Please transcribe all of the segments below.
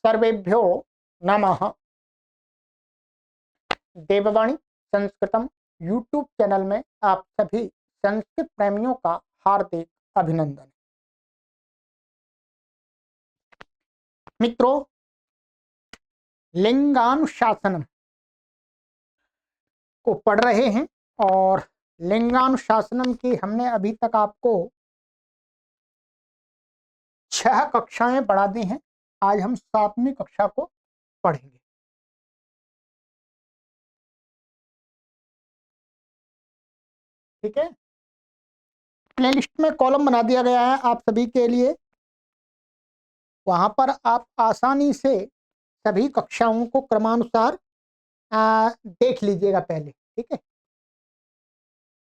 सर्वेभ्यो नमः। देववाणी संस्कृतम YouTube channel में आप सभी संस्कृत प्रेमियों का हार्दिक अभिनंदन। मित्रों, लिंगानुशासनम को पढ़ रहे हैं और लिंगानुशासनम की हमने अभी तक आपको 6 कक्षाएं पढ़ा दी हैं। आज हम 7वीं कक्षा को पढ़ेंगे। ठीक है, प्लेलिस्ट में कॉलम बना दिया गया है आप सभी के लिए। वहां पर आप आसानी से सभी कक्षाओं को क्रमानुसार देख लीजिएगा पहले। ठीक है,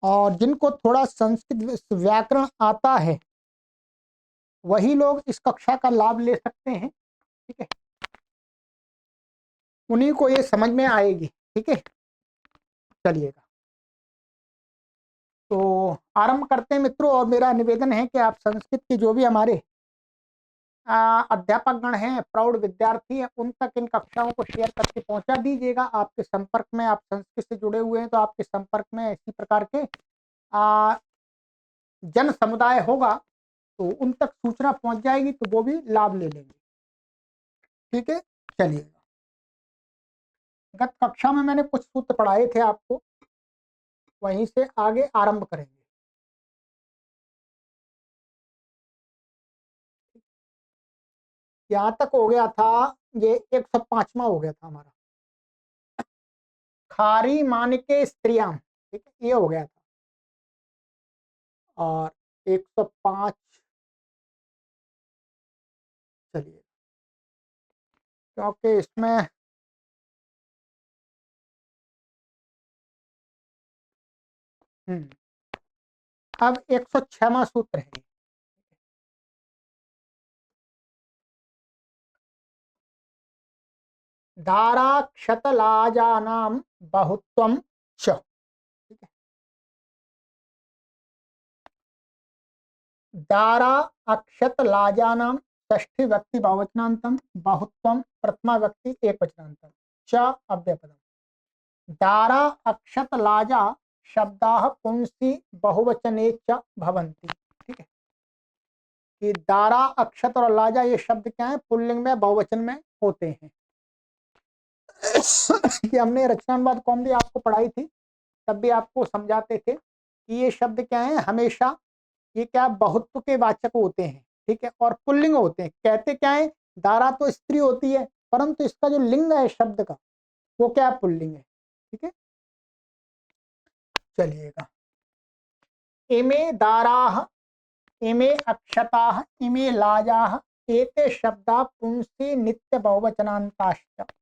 और जिनको थोड़ा संस्कृत व्याकरण आता है वही लोग इस कक्षा का लाभ ले सकते हैं। ठीक है, उन्हीं को ये समझ में आएगी। ठीक है, चलिएगा तो आरंभ करते हैं मित्रों। और मेरा निवेदन है कि आप संस्कृत के जो भी हमारे अध्यापक गण हैं, प्रौढ़ विद्यार्थी हैं, उन तक इन कक्षाओं को शेयर करके पहुंचा दीजिएगा। आपके संपर्क में, आप संस्कृत से जुड़े हुए हैं तो आपके संपर्क में इसी प्रकार के जन समुदाय होगा तो उन तक सूचना पहुंच जाएगी, तो वो भी लाभ ले लेंगे। ठीक है, चलिएगा। गत कक्षा में मैंने कुछ सूत्र पढ़ाए थे आपको, वहीं से आगे आरंभ करेंगे। यहाँ तक हो गया था, ये 105वां हो गया था हमारा, खारी मानिके स्त्रियाम। ठीक है, ये हो गया था। और 105, चलिए, क्योंकि इसमें अब 106वां सूत्र है। धारा क्षतलाजानाम बहुत्वम च। ठीक है, दारा अक्षत लाजानाम षष्ठी व्यक्ति बहुवचनांतम, बहुत्वम प्रथमा व्यक्ति एकवचनांतम, च अव्ययपदम। दारा अक्षत लाजा शब्दाः पुंसी बहुवचने च भवन्ति। ठीक है, कि दारा अक्षत और लाजा ये शब्द क्या है, पुल्लिंग में बहुवचन में होते हैं। कि हमने रचनानुवाद कौमुदी आपको पढ़ाई थी, तब भी आपको समझाते थे कि ये शब्द क्या है, हमेशा ये क्या बहुत्व के वाचक होते हैं। ठीक है, और पुल्लिंग होते हैं। कहते क्या है, दारा तो स्त्री होती है, परंतु इसका जो लिंग है शब्द का वो क्या है, पुल्लिंग है। ठीक है, चलिएगा। इमे दाराः, इमे अक्षताः, इमे लाजाः, एते शब्दा पुंसी नित्य बहुवचनांताश्च।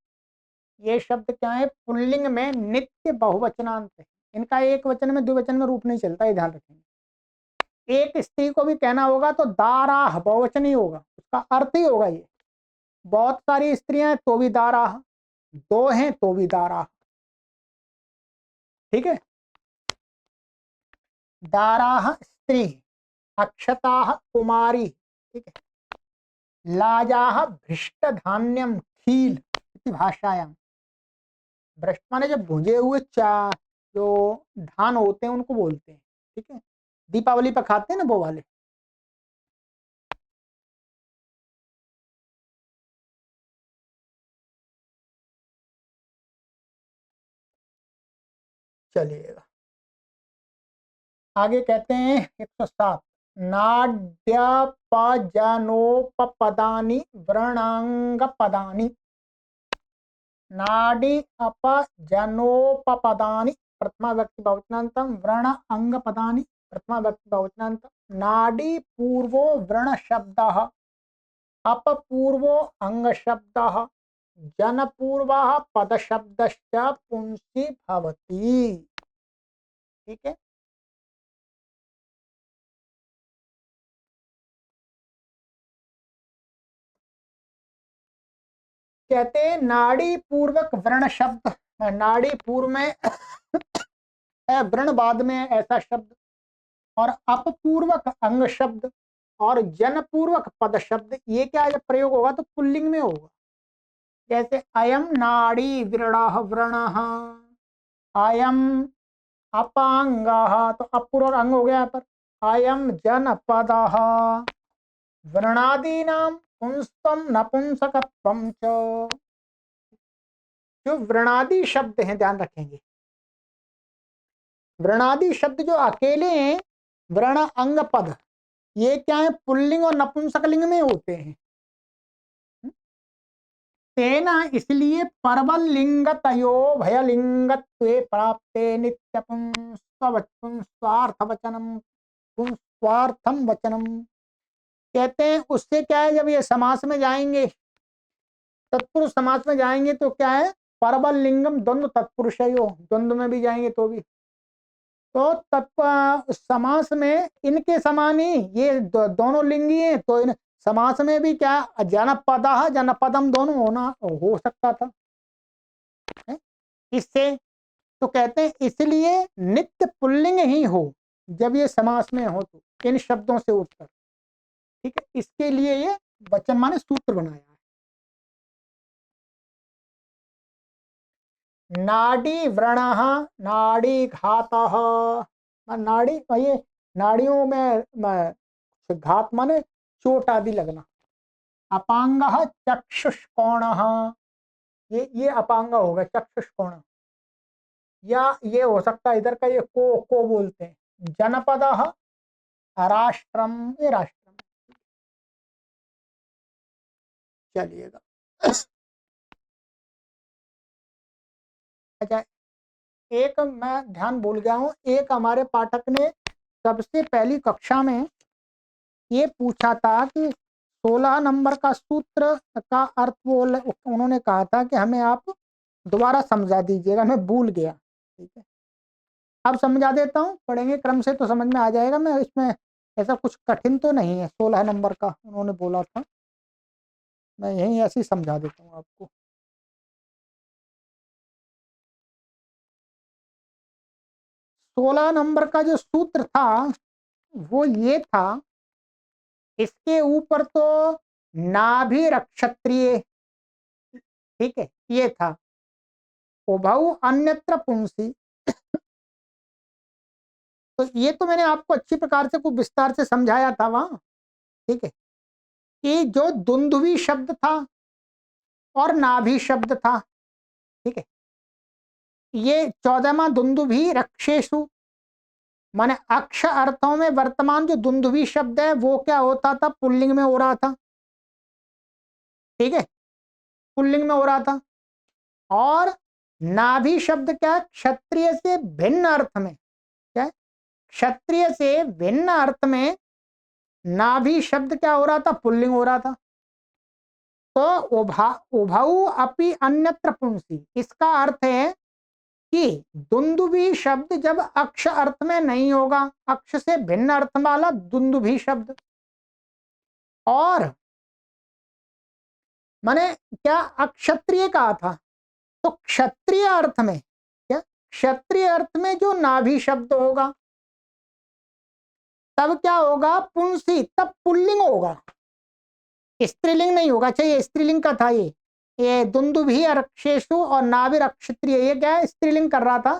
ये शब्द क्या है, पुल्लिंग में नित्य बहुवचनांत है। इनका एक वचन में द्विवचन में रूप नहीं चलता, ये ध्यान रखेंगे। एक स्त्री को भी कहना होगा तो दाराह बहुवचन ही होगा, उसका अर्थ ही होगा ये। बहुत सारी स्त्रियां हैं तो भी दाराह, 2 हैं तो भी दाराह। ठीक है, दाराह स्त्री, अक्षताः कुमारी। ठीक है, लाजाः भ्रष्ट धान्यम खील इति भाषायाम। भ्रष्ट माने जब भुंजे हुए जो धान होते हैं उनको बोलते हैं। ठीक है, दीपावली पर खाते हैं ना वो वाले। चलिएगा, आगे कहते हैं 107, नाड्यपजनोपपदानि व्रणांग पदानि। नाडी अपजनोपपदानि प्रथमा व्यक्ति बहुवचनांतम, व्रण अंग पदानि प्रथमा व्यक्ति बहुवचनांतम। नाडी पूर्वो व्रण शब्दः, अपपूर्वो अंग शब्दः, जनपूर्वः पद शब्दश्च पुंसी भवति। ठीक है, कहते हैं नाड़ी पूर्वक व्रण शब्द, नाड़ी पूर्व में व्रण बाद में ऐसा शब्द, और अपपूर्वक अंग शब्द और जनपूर्वक पद शब्द, ये क्या जब प्रयोग होगा तो पुल्लिंग में होगा। जैसे अयम नाड़ी व्रणः व्रणः, अयम अपांगः, तो अपूर्व और अंग हो गया यहाँ पर। अयम जनपदः, व्रणादीनाम पुंस्त्वम नपुंसकत्वम च। जो व्रणादि शब्द हैं, ध्यान रखेंगे, व्रणादि शब्द जो अकेले हैं, व्रण अंग पद, ये क्या है, पुल्लिंग और नपुंसकलिंग में होते हैं। तेना इसलिए परबल लिंगतयो भयलिंगत्वे प्राप्ते नित्य पुंस्वार्थ वचनम, पुंस्वार्थम वचनम। कहते हैं उससे क्या है, जब ये समास में जाएंगे, तत्पुरुष समास में जाएंगे तो क्या है, परबल लिंगम द्वंद्व तत्पुरुषयो, द्वंद्व में भी जाएंगे तो भी, तो तत्व समास में इनके समान ही ये दोनों लिंगी हैं, तो इन समास में भी क्या जनपदः जनपदम दोनों होना हो सकता था है? इससे तो कहते हैं इसलिए नित्य पुल्लिंग ही हो जब ये समास में हो, तो इन शब्दों से उत्तर, ठीक है, इसके लिए ये वचन माने सूत्र बनाया है। नाड़ी व्रणः, नाड़ी घातः, नाड़ी, ये नाड़ियों में घात माने चोट आदि लगना। अपांगः चक्षुष्कोणः, ये अपांग होगा, चक्षुष्कोण, या ये हो सकता है इधर का, ये को बोलते हैं। जनपदः राष्ट्रम, ये राष्ट्रम। चलिएगा। अच्छा, एक मैं ध्यान भूल गया हूँ, एक हमारे पाठक ने सबसे पहली कक्षा में ये पूछा था कि 16 नंबर का सूत्र का अर्थ, वो उन्होंने कहा था कि हमें आप दोबारा समझा दीजिएगा, मैं भूल गया। ठीक है, अब समझा देता हूँ, पढ़ेंगे क्रम से तो समझ में आ जाएगा। मैं इसमें ऐसा कुछ कठिन तो नहीं है, 16 नंबर का उन्होंने बोला था, मैं यही ऐसे ही समझा देता हूँ आपको। 16 नंबर का जो सूत्र था वो ये था, इसके ऊपर तो नाभि रक्षत्रिय, ठीक है, ये था, उभौ अन्यत्र पुंसी। तो ये तो मैंने आपको अच्छी प्रकार से कुछ विस्तार से समझाया था वहां, ठीक है, कि जो दुंदुभी शब्द था और नाभि शब्द था, ठीक है, ये 14वां दुंदुभी रक्षेशु, माने अक्ष अर्थों में वर्तमान जो दुंदुभी शब्द है वो क्या होता था, पुल्लिंग में हो रहा था, ठीक है, पुल्लिंग में हो रहा था। और नाभि शब्द क्या है, क्षत्रिय से भिन्न अर्थ में, क्या है, क्षत्रिय से भिन्न अर्थ में नाभि शब्द क्या हो रहा था, पुल्लिंग हो रहा था। तो उभौ अपि अन्यत्र पुंसी, इसका अर्थ है कि दुंदुभी शब्द जब अक्ष अर्थ में नहीं होगा, अक्ष से भिन्न अर्थ वाला दुंदुभी शब्द, और माने क्या अक्षत्रिय कहा था, तो क्षत्रिय अर्थ में, क्या क्षत्रिय अर्थ में जो नाभि शब्द होगा तब क्या होगा, पुंसी, तब पुल्लिंग होगा, स्त्रीलिंग नहीं होगा। चाहिए स्त्रीलिंग का था ये दुंदुभी अक्षेशु और नाभिर अक्षत्रिय, ये क्या है, स्त्रीलिंग कर रहा था।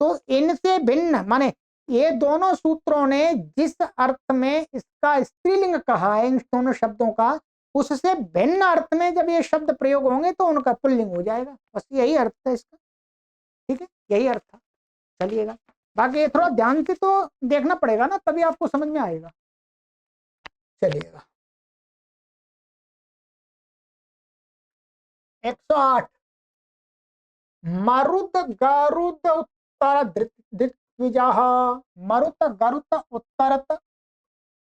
तो इनसे भिन्न माने ये दोनों सूत्रों ने जिस अर्थ में इसका स्त्रीलिंग कहा है, इन दोनों शब्दों का, उससे भिन्न अर्थ में जब ये शब्द प्रयोग होंगे तो उनका पुल्लिंग हो जाएगा, बस यही अर्थ है इसका, ठीक है, यही अर्थ था। चलिएगा, बाकी ये थोड़ा ध्यान से तो देखना पड़ेगा ना, तभी आपको समझ में आएगा। चलिएगा, 108, मरुत गरुत उत्तर दिग्विजः, मरुत गरुत उत्तरत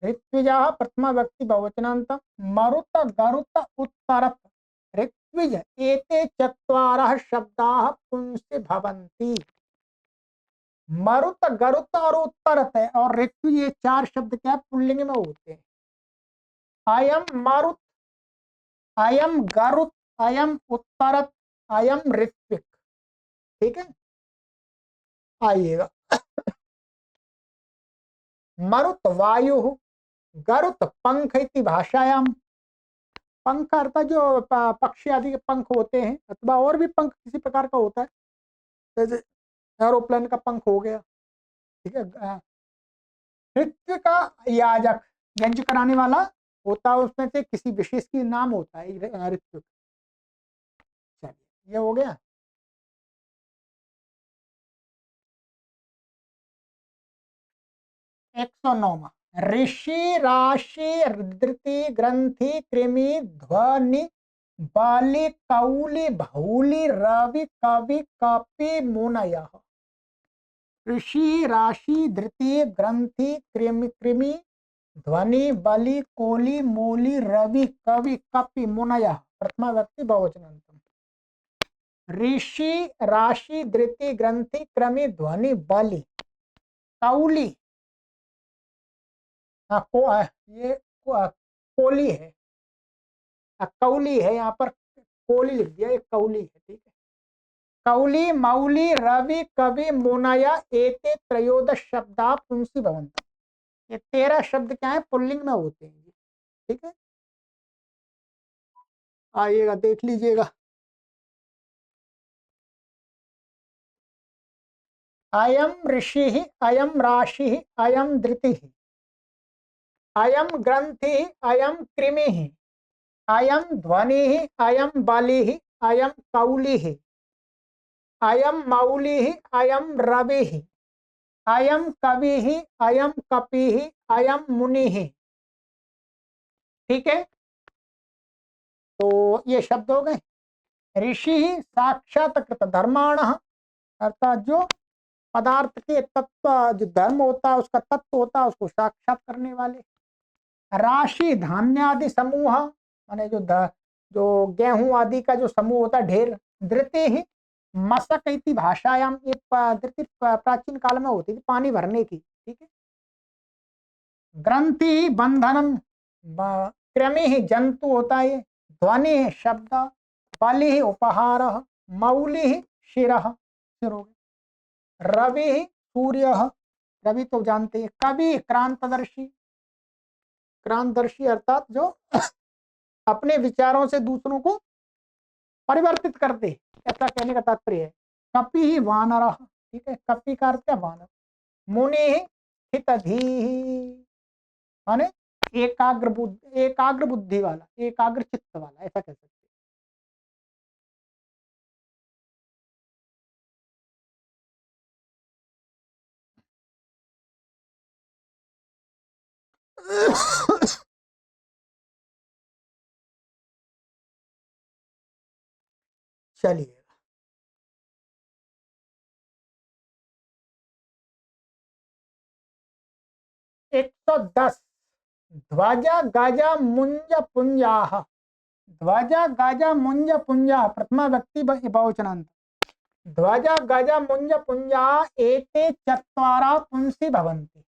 ऋत्विजः प्रथमा व्यक्ति बहुवचनान्त, मरुत गरुत उत्तरत ऋत्विज एते चत्वारः शब्दाः पुंसि भवन्ति। मरुत गरुत और उत्तरत है और ऋत्विज, ये चार शब्द क्या पुल्लिंग में होते हैं। अयम मरुत, अयम गरुत, अयम उत्तरत, अयम ऋत्विक, ठीक है। आइएगा, मरुत वायु, गरुत पंख इति भाषायाम, पंख का अर्थ है जो पक्षी आदि के पंख होते हैं, अथवा और भी पंख किसी प्रकार का होता है, जैसे एरोप्लेन का पंख हो गया। ठीक है। नृत्य का याजक, यज्ञ कराने वाला होता है, उसमें से किसी विशेष की नाम होता है ऋत्विक। चलिए ये हो गया। एक सौ नौवा, ऋषि राशि धृति ग्रंथि कृमि ध्वनि बाली कौली भौली रवि कवि कपि मुनय। ऋषि राशि धृति ग्रंथि कृमि कृमि ध्वनि बलि कोली मोली रवि कवि कपि मुनय। प्रथमा व्यक्ति बहुवचनांतम। ऋषि राशि धृति ग्रंथि क्रमि ध्वनि बलि कौली, ये कोली है, कौली है, यहाँ पर कोली लिख दिया, ये कौली है। ठीक है। कौली मौली रवि कवि मोनया एते त्रयोदश शब्दा पुंसी भवंत। ये 13 शब्द क्या है, पुल्लिंग में होते हैं। ठीक है, आइएगा देख लीजिएगा। अयम ऋषि, अयम राशि, अयम धृति, अयम ग्रंथि, अयम कृमि, अयम ध्वनि, अयम बलि, अयम कौली, अयम मौली, अयम रवि, अयम कवि, अयम कपि, अयम मुनि। ठीक है, तो ये शब्द हो गए। ऋषि साक्षात्कृत धर्माण, अर्थात जो पदार्थ के तत्व, जो धर्म होता है उसका तत्व होता है, उसको साक्षात करने वाले। राशि धान्य आदि समूह, माने जो गेहूं आदि का जो समूह होता है, ढेर। धृति ही मशक इति भाषायाम, ये धृति प्राचीन काल में होती थी पानी भरने की। ठीक है। ग्रंथि बंधनम, क्रमि ही जंतु होता है। ध्वनि शब्द, बलि उपहार, मौलि शिर, सिर हो गया। रवि सूर्य, रवि तो जानते हैं। कवि क्रांतदर्शी, क्रांतदर्शी अर्थात जो अपने विचारों से दूसरों को परिवर्तित करते, ऐसा कहने का तात्पर्य है। कपि ही वानर, ठीक है, कपि का अर्थ क्या, वानर। मुनि हितधी, माने एकाग्र बुद्धि वाला, एकाग्र चित्त वाला, ऐसा कह सकते हैं। चलिए 110, ध्वजा गाजा मुंज पुंजाह, ध्वजा गाजा मुंज पुंजा, प्रथमा व्यक्ति बहुवचनांत। ध्वजा गज मुंज पुंजा एते चत्वारा पुंसी भवन्ति।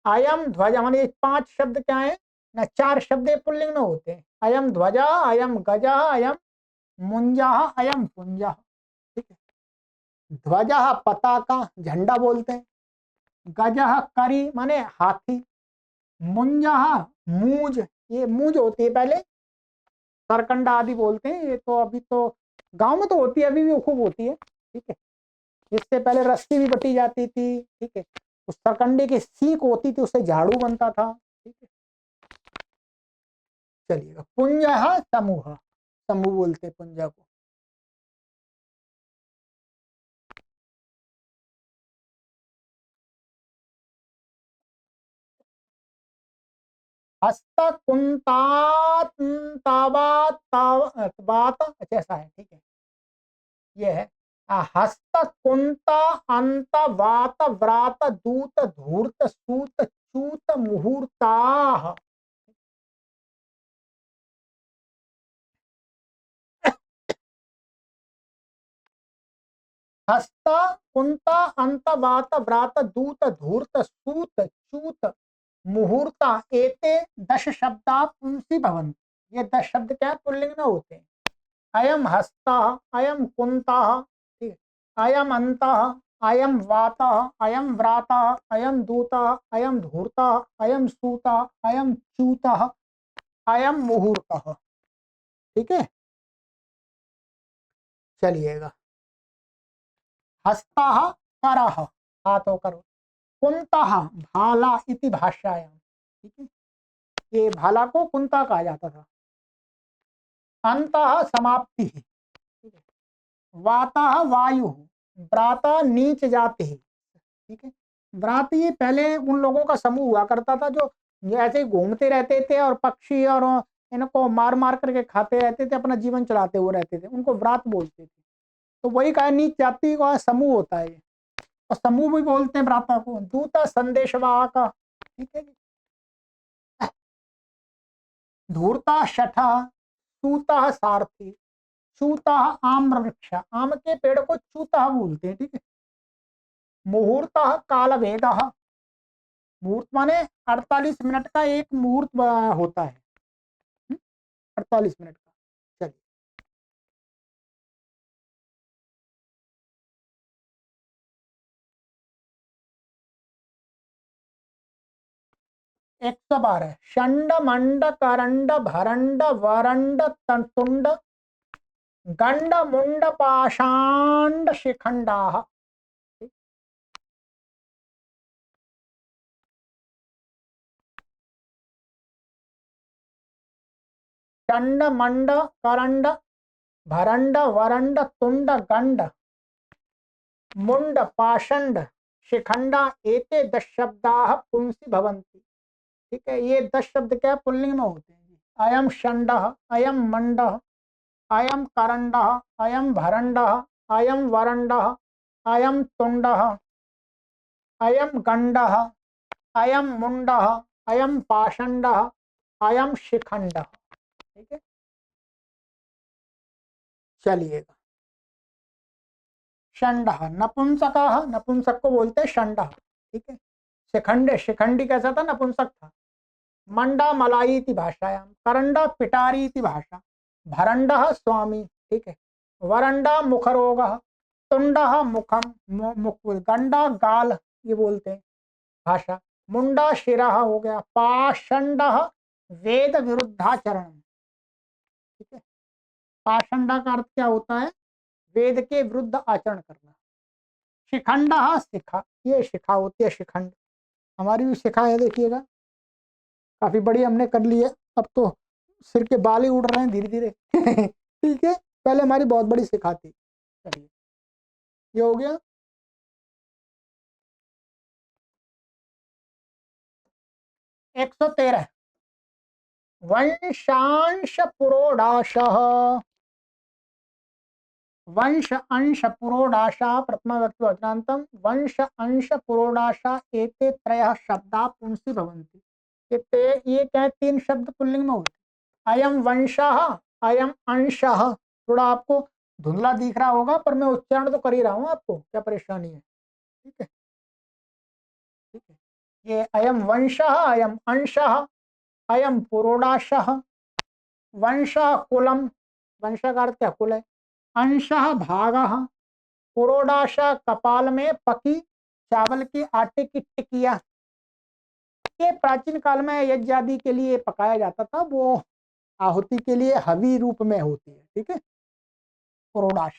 अयम ध्वजा, माने 5 शब्द क्या है ना, 4 शब्द पुल्लिंग में होते हैं। अयम ध्वजा, अयम गजा, अयम मुंजा, अयम पुंजा। ठीक है। ध्वजा पताका, झंडा बोलते हैं। गजा करी, माने हाथी। मुंजा मूज, ये मूज होती है, पहले सरकंडा आदि बोलते हैं, ये तो अभी तो गांव में तो होती है, अभी भी खूब होती है। ठीक है। इससे पहले रस्सी भी बटी जाती थी। ठीक है। उस सरकंडे की सीख होती थी, उससे झाड़ू बनता था। ठीक है। चलिएगा, पुंज समूह, समूह बोलते पुंज को। हस्त कुंतात ताबात बात, अच्छा ऐसा है। ठीक है, ये है। हस्त कुंत अंत वात व्रात दूत धूर्त सूत चूत मुहूर्ता। हस्त कुंत अंत वात व्रात दूत धूर्त सूत चूत मुहूर्ता एते 10 शब्दा पुंसी भवन्ति। ये 10 शब्द क्या है, पुल्लिंग में होते हैं। अयम हस्ता, अयम कुंता, ठीक है, अयम अंत, अयम वाता, अयम व्राता, अयम दूता, अयम धूर्ता, अयम सूता, अयम च्यूता। अयम मुहूर्तः। ठीक है, चलिएगा। हस्तः करः, हाथों करो। कुंतः भाला इति भाषायाम। ठीक है, ये भाला को कुंता कहा जाता था। अंतः समाप्ति। ठीक है, वातः वायु, व्राता नीच जाति। ठीक है, व्रात ये पहले उन लोगों का समूह हुआ करता था जो ऐसे ही घूमते रहते थे और पक्षी और इनको मार मार करके खाते रहते थे, अपना जीवन चलाते हुए रहते थे, उनको व्रात बोलते थे। तो वही कहा नीच जाति का समूह होता है, और समूह भी बोलते हैं व्राता को। दूत संदेशवाहक। ठीक है जी। धूर्ता शठा, सूता सारथी। चूता आम्र वृक्ष, आम के पेड़ को चूता बोलते हैं। ठीक है, मुहूर्त काल भेद। मुहूर्त माने 48 मिनट का एक मुहूर्त होता है। 48 मिनट का। चलिए, 112। षंड मंड करंड भरंड वरंड तुंड गंड मुंड पाषांड शिखंडा। षंड मंड करंड भरंड वरंड तुंड गंड मुंड पाषंड शिखंडा एते 10 शब्दाः पुंसि भवन्ति। ठीक है, ये 10 शब्द क्या पुल्लिंग में होते हैं जी। अयम षंडः, अयम मंडः, अयम करंडः, अयम भरंडः, अयम वरंडः, अयम तुंडः, अयम गंडः, अयम मुंडः, अयम पाषंडः, अयम शिखंडः। ठीक है, चलिएगा। षंडः नपुंसकः, नपुंसक को बोलते हैं षंडः। ठीक है, शिखंडे, शिखंडी कैसा था, नपुंसक था। मंडा मलाई इति भाषायाम, करंडा पिटारी इति भाषा, भरंडः स्वामी। ठीक है, वरंडा मुखरोगः, तुंडः मुखम, मुख, गंडा गाल, ये बोलते हैं भाषा। मुंडा शिरः हो गया। पाषंडः वेद विरुद्धाचरण। ठीक है, पाषंडा का अर्थ क्या होता है, वेद के विरुद्ध आचरण करना। शिखंडः शिखा, ये शिखा होती है शिखंड। हमारी भी शिखा है, देखिएगा काफी बड़ी हमने कर ली है। अब तो सिर के बाल ही उड़ रहे हैं धीरे धीरे। ठीक है, पहले हमारी बहुत बड़ी शिखा थी। चलिए, ये हो गया। 113। वंशांश पुरोडाशः, वंश अंश पुरोडाशा प्रथमा व्यक्ति वचनांतम। वंश अंश पुरोडाशा एते त्रयः शब्दा पुंसि भवन्ति। ये क्या है, 3 शब्द पुल्लिंग में होते। अयम वंशः, अयम अंशः। थोड़ा आपको धुंधला दिख रहा होगा, पर मैं उच्चारण तो कर ही रहा हूँ, आपको क्या परेशानी है। ठीक है, ठीक है, ये अयम वंशः, अयम अंशः, अयम पुरोडाशः। वंशः कुलम, वंश का अर्थ क्या, कुल है। अंशः भागः, पुरोडाशा कपाल में पकी चावल के आटे की टिकिया। ये प्राचीन काल में यज्ञ आदि के लिए पकाया जाता था, वो आहुति के लिए हवी रूप में होती है। ठीक है, पुरोडाश।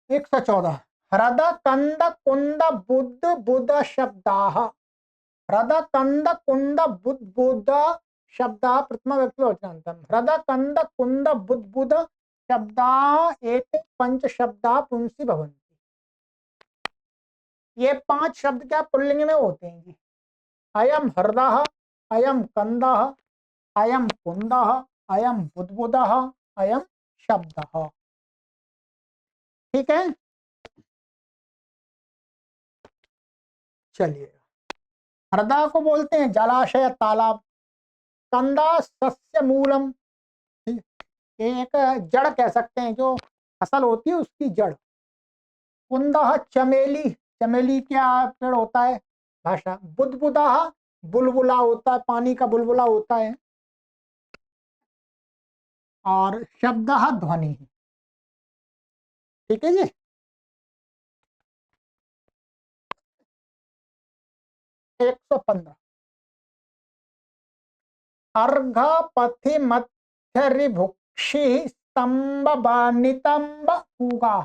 114। ह्रद कंद कुंद बुद्ध बुध शब्दाः। ह्रद कंद कुंद बुद्ध बुध शब्दाः प्रथमा व्यक्ति वचनांतम। ह्रद कंद कुंद बुद्ध बुध शब्दा एते 5 शब्दा पुंसि भवन्ति। ये 5 शब्द क्या पुल्लिंग में होते हैं जी। अयम हृदः, अयम कंदः, अयम कुंदः, अयम बुद्बुदः, अयम शब्दः। ठीक है, चलिए। हृदय को बोलते हैं जलाशय तालाब। कंदा सस्य मूलम, ये एक जड़ कह सकते हैं, जो फसल होती है उसकी जड़। कुंदः चमेली, चमेली क्या पेड़ होता है, भाषा। बुदबुदा बुलबुला होता है, पानी का बुलबुला होता है। और शब्द ध्वनि। ठीक है जी। 115 अर्घ पथि मध्य रिभुक्षि स्तंभ नितंब पूगा।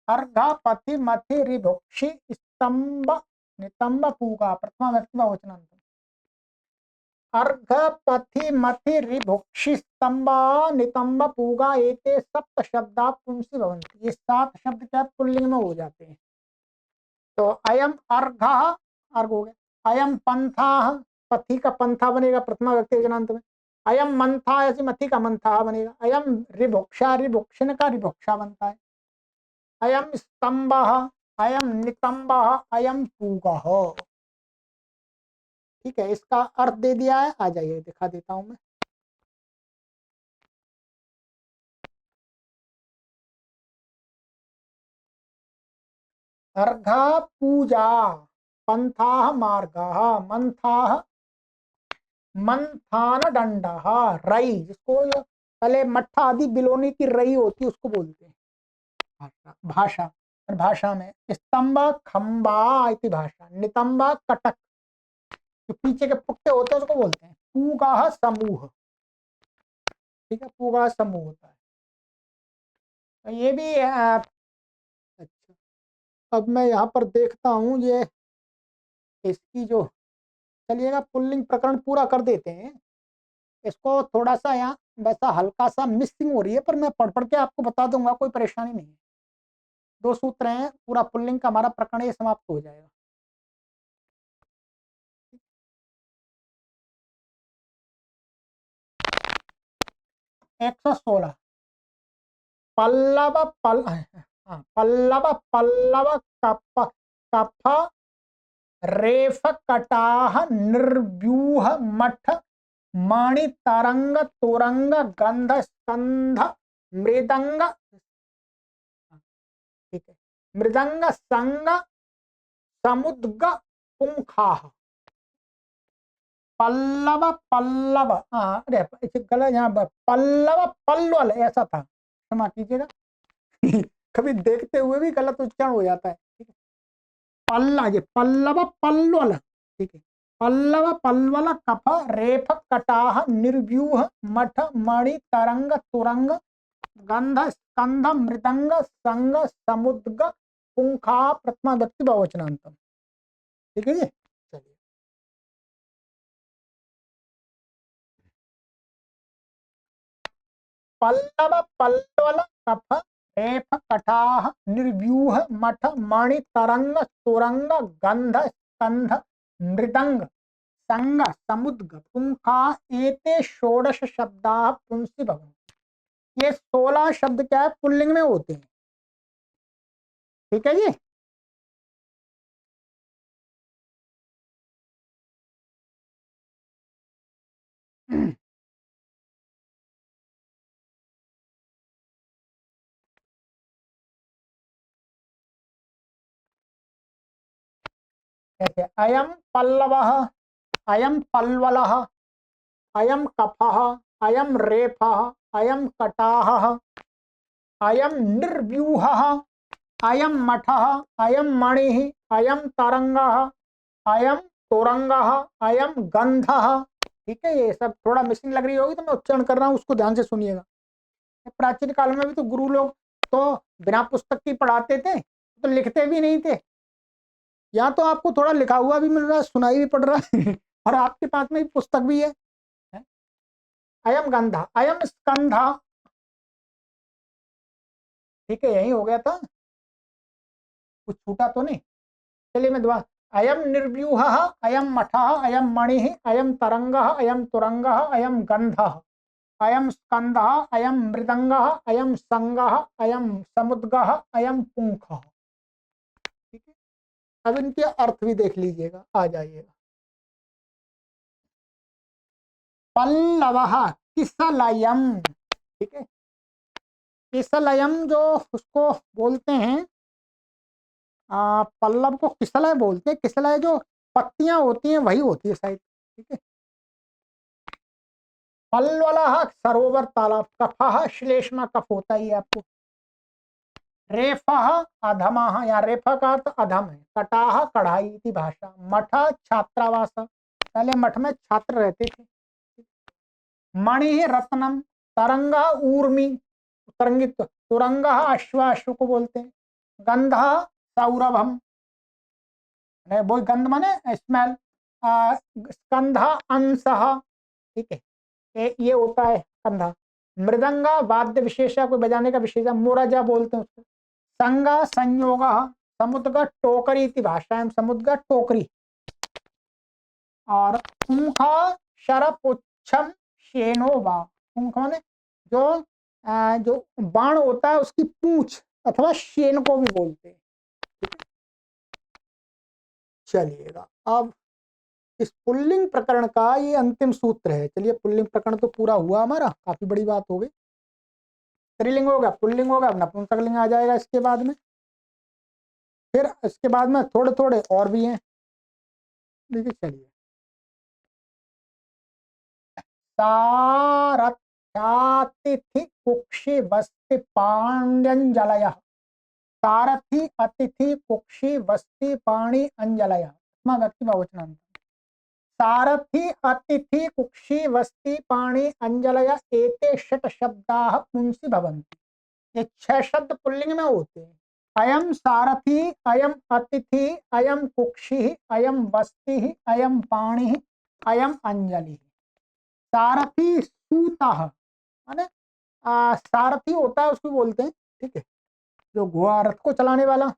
अर्घ पथि मथि रिभुक्षि स्तंभ नितंब पूगा प्रथमा व्यक्ति बहुवचनांत। अर्घ पथि मथि रिभुक्षि स्तंभ नितंब पूगा एते सप्त शब्दा पुंसी भवन्ति। ये 7 शब्द क्या पुल्लिंग में हो जाते हैं। तो अयम अर्घ अर्घ हो गया। अयम पंथा पथि का पंथा बनेगा प्रथमा व्यक्ति वचनांत में। अयम मंथा ऐसे मथि का मंथा बनेगा। अयम रिभुक्षा रिभुक्षिण का रिभुक्षा बनता है। अयम स्तंभ अयम नितंब अयम पूगा। ठीक है, इसका अर्थ दे दिया है। आ जाइए दिखा देता हूं मैं। अर्घा पूजा पंथा मार्ग मंथा मंथान दंड रई, जिसको पहले मट्ठा आदि बिलोनी की रई होती है उसको बोलते हैं भाषा। और भाषा में स्तंभ खंबा इति भाषा। नितंब कटक, जो पीछे के पुट्टे होते हैं उसको बोलते हैं। पूगा समूह। ठीक है, पूगा समूह होता है। तो ये भी अच्छा, अब मैं यहाँ पर देखता हूँ ये इसकी जो, चलिएगा पुल्लिंग प्रकरण पूरा कर देते हैं। इसको थोड़ा सा यहाँ वैसा हल्का सा मिसिंग हो रही है, पर मैं पढ़ पढ़ के आपको बता दूंगा, कोई परेशानी नहीं है। 2 सूत्र हैं, पूरा पुल्लिंग का हमारा प्रकरण ये समाप्त हो जाएगा। 116 पल्लव पल्लव पल्लव कप कफ रेफ कटाह निर्व्यूह मठ मणि तरंग तुरंग गंध स्कंध मृदंग। ठीक है, मृदंग संग समुद्ग पुंखाह। पल्लव पल्लव अरे गलत यहाँ पल्लव पल्वल ऐसा था, क्षमा कीजिएगा। कभी देखते हुए भी गलत उच्चारण हो जाता है। ठीक है, पल्ला ये पल्लव पल्वल। ठीक है, पल्लव पल्वल कफ रेफ कटाह निर्व्यूह मठ मणि तरंग तुरंग गंध स्कंध मृदंग संग समुद्ग पुंखा प्रथमा व्यक्ति बहुवचनांतम। ठीक है जी, चलिए। पल्लव पल्वल कफ रेफ कटाह निर्व्यूह मठ मणि तरंग तुरंग गंध स्कंध मृदंग संग समुद्ग पुंखा एते षोडश शब्दा पुंसी भवन्ति। ये 16 शब्द क्या है पुल्लिंग में होते हैं। ठीक है जी। ऐसे अयम पल्लवः अयम पल्वलः अयम कफः अयम रेफः अयम कटाहः अयम निर्व्यूहः अयम मठः अयम मणिः अयम तरंगः अयम तुरंगः अयम गंधः। ठीक है, ये सब थोड़ा मिसिंग लग रही होगी तो मैं उच्चारण कर रहा हूँ, उसको ध्यान से सुनिएगा। प्राचीन काल में भी तो गुरु लोग तो बिना पुस्तक की पढ़ाते थे, तो लिखते भी नहीं थे। यहाँ तो आपको थोड़ा लिखा हुआ भी मिल रहा है, सुनाई भी पड़ रहा है और आपके पास में पुस्तक भी है। अयम गंधा अयम स्कंधा। ठीक है, यही हो गया था, कुछ छूटा तो नहीं। चलिए मैं दोबारा। अयम निर्व्यूह अयम मठ अयम मणि अयम तरंग अयम तुरंग अयम गंध अयम स्कंद अयम मृदंग अयम संग अयम समुद्ग अयम पुंख। ठीक है, अब इनके अर्थ भी देख लीजिएगा, आ जाइएगा। पल्लव किसलयम। ठीक है, किसलयम जो उसको बोलते हैं, पल्लव को किसलय बोलते हैं। किसलय जो पत्तियां होती हैं वही होती है शायद। ठीक है, पल्वल सरोवर तालाब, कफह श्लेष्मा कफ होता ही है आपको। रेफः अधमः, या रेफ का अर्थ अधम है। कटाह कढ़ाई की भाषा। मठ छात्रावास, पहले मठ में छात्र रहते थे। मणि रत्नम, तरंगा ऊर्मी, तरंगित। तुरंग अश्व, अश्व को बोलते हैं। गंध सौरभम, वो गंध माने स्मेल। स्कंध अंशः, ठीक है, ये होता है कंधा। मृदंगा वाद्य विशेषा, को बजाने का विशेषा, मुरजा बोलते हैं उसको। संगा संयोग, समुद्र टोकरी की भाषा है, समुद्र टोकरी। और पुंखा शरपुच्छम शेनो वा, पुंख माने जो बाण होता है उसकी पूंछ, अथवा शेन को भी बोलते हैं। चलिएगा, अब इस पुल्लिंग प्रकरण का ये अंतिम सूत्र है। चलिए, पुल्लिंग प्रकरण तो पूरा हुआ हमारा, काफी बड़ी बात हो गई। स्त्रीलिंग होगा, पुल्लिंग होगा, नपुंसकलिंग आ जाएगा इसके बाद में। फिर इसके बाद में थोड़े थोड़े और भी हैं, देखिए। चलिए, सारथ्यातिथि कुक्षि वस्ति पाण्यंजलय, सारथी अतिथि कुक्षि वस्ति पाणी अंजलय, व्यक्ति बहुवचनांत। सारथी अतिथि कुक्षि वस्ति पाणी अंजलय एते षट शब्दाः पुंसि भवन्ति। ये 6 शब्द पुल्लिंग में होते हैं। अयम सारथी, अयम अतिथि, अयम कुक्षि, अयम वस्ति, अयम पाणी, अयम अंजलि। सारथी सूतः, माने सारथी होता है उसको बोलते हैं, ठीक है, जो घोड़ा रथ को चलाने वाला।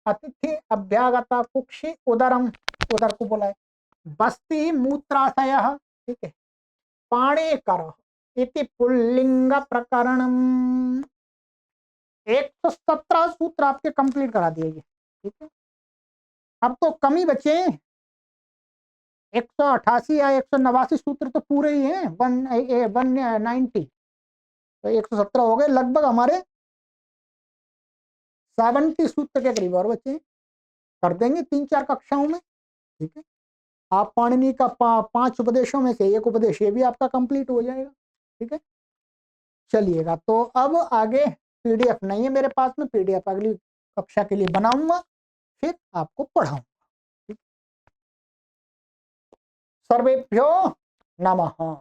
अतिथि अभ्यागता, कुक्षि उदरम, उदर को बोला है। बस्ती मूत्राशय, ठीक है। पाणी कर इति पुल्लिंग प्रकरणम। 117 सूत्र आपके कंप्लीट करा दिए गए, ठीक है। अब तो कम ही बचे, 188 या 189 सूत्र तो पूरे ही हैं, 190। तो 117 हो गए, लगभग हमारे 70 सूत्र के करीब और बचे। कर देंगे 3-4 कक्षाओं में, ठीक है। आप पाणिनि का 5 उपदेशों में से एक उपदेश ये भी आपका कंप्लीट हो जाएगा, ठीक है। चलिएगा, तो अब आगे पीडीएफ नहीं है मेरे पास में, पीडीएफ अगली कक्षा के लिए बनाऊंगा, फिर आपको पढ़ाऊंगा। सर्वेभ्यो नमः।